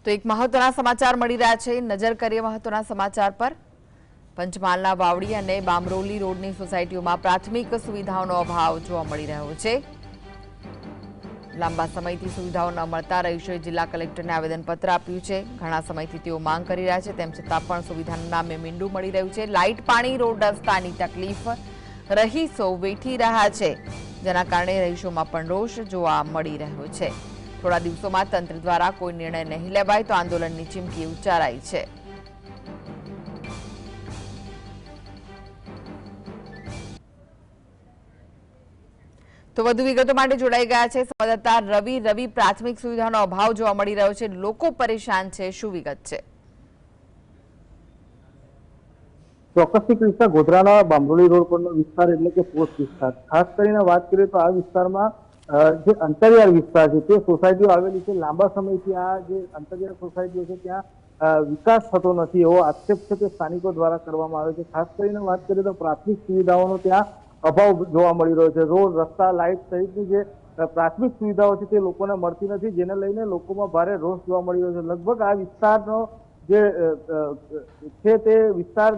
તો એક મહત્વના સમાચાર મળી રહ્યા છે। નજર કરીએ મહત્વના સમાચાર પર। પંચમહાલના વાવડી અને બામરોલી રોડની સોસાયટીઓમાં પ્રાથમિક સુવિધાઓનો અભાવ જોવા મળી રહ્યો છે। લાંબા સમયથી સુવિધાઓ ન મળતા રહીશોએ જિલ્લા કલેક્ટરને આવેદનપત્ર આપ્યું છે। ઘણા સમયથી તેઓ માંગ કરી રહ્યા છે, તેમ છતાં પણ સુવિધાના નામે મીંડું મળી રહ્યું છે। લાઇટ, પાણી, રોડ રસ્તાની તકલીફ રહીશો વેઠી રહ્યા છે, જેના કારણે રહીશોમાં પણ રોષ જોવા મળી રહ્યો છે। થોડા દિવસોમાં તંત્ર દ્વારા કોઈ નિર્ણય નહીં લેવાય તો આંદોલનની ચીમકી ઉચ્ચારાઈ છે। તો વધુ વિગતો માટે જોડાઈ ગયા છે સંવાદદાતા રવિ। પ્રાથમિક સુવિધાનો અભાવ જોવા મળી રહ્યો છે, લોકો પરેશાન છે, શું વિગત છે? ચોક્કસથી કૃષ્ણા, ગોધરાના બામરોલી રોડ પરનો વિસ્તાર એટલે કે પોસ્ટ વિસ્તાર, ખાસ કરીને વાત કરીએ તો આ વિસ્તારમાં જે અંતરિયાળ વિસ્તાર છે તે સોસાયટીઓ આવેલી છે। લાંબા સમયથી આ જે અંતરિયાળ સોસાયટીઓ છે ત્યાં વિકાસ થતો નથી એવો આક્ષેપ છે તે સ્થાનિકો દ્વારા કરવામાં આવે છે। ખાસ કરીને વાત કરીએ તો પ્રાથમિક સુવિધાઓનો ત્યાં અભાવ જોવા મળી રહ્યો છે। રોડ, રસ્તા, લાઇટ સહિતની જે પ્રાથમિક સુવિધાઓ છે તે લોકોને મળતી નથી, જેને લઈને લોકોમાં ભારે રોષ જોવા મળી રહ્યો છે। લગભગ આ વિસ્તારનો જે છે તે વિસ્તાર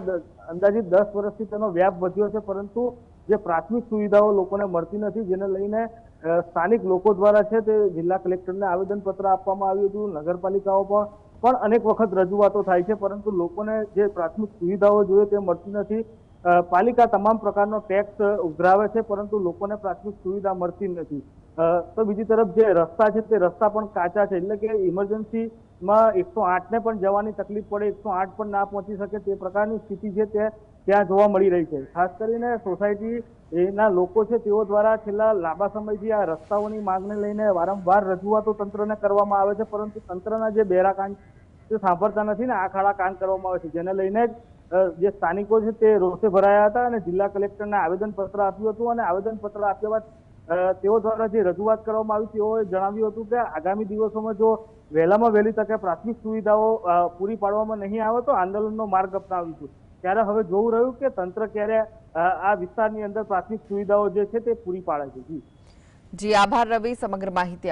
અંદાજિત 10 વર્ષથી તેનો વ્યાપ વધ્યો છે, પરંતુ જે પ્રાથમિક સુવિધાઓ લોકોને મળતી નથી, જેને લઈને સ્થાનિક લોકો દ્વારા છે તે જિલ્લા કલેક્ટરને આવેદનપત્ર આપવામાં આવ્યું હતું। નગરપાલિકાઓ પણ અનેક વખત રજૂઆતો થાય છે, પરંતુ લોકોને જે પ્રાથમિક સુવિધાઓ જોઈએ તે મળતી નથી। પાલિકા તમામ પ્રકારનો ટેક્સ ઉઘરાવે છે, પરંતુ લોકોને પ્રાથમિક સુવિધા મળતી નથી। તો બીજી તરફ જે રસ્તા છે તે રસ્તા પણ કાચા છે, એટલે કે ઇમરજન્સીમાં 108ને પણ જવાની તકલીફ પડે, 108 પણ ના પહોંચી શકે તે પ્રકારની સ્થિતિ છે તે ત્યાં જોવા મળી રહી છે। ખાસ કરીને સોસાયટીના લોકો છે તેઓ દ્વારા છેલ્લા લાંબા સમયથી આ રસ્તાઓની માંગને લઈને વારંવાર રજૂઆતો તંત્રને કરવામાં આવે છે, પરંતુ તંત્રના જે બેરા કાન તે સાંભળતા નથી ને આંખ આડા કાન કરવામાં આવે છે, જેને લઈને જે સ્થાનિકો છે તે રોષે ભરાયા હતા અને જિલ્લા કલેક્ટરને આવેદનપત્ર આપ્યું હતું। અને આવેદનપત્ર આપ્યા બાદ તેઓ દ્વારા જે રજૂઆત કરવામાં આવી તેઓએ જણાવ્યું હતું કે આગામી દિવસોમાં જો વહેલામાં વહેલી તકે પ્રાથમિક સુવિધાઓ પૂરી પાડવામાં નહીં આવે તો આંદોલનનો માર્ગ અપનાવીશું। ત્યારે હવે જોવું રહ્યું કે તંત્ર ક્યારે આ વિસ્તારની અંદર પ્રાથમિક સુવિધાઓ જે છે તે પૂરી પાડે છે। જી આભાર રવિ, સમગ્ર માહિતી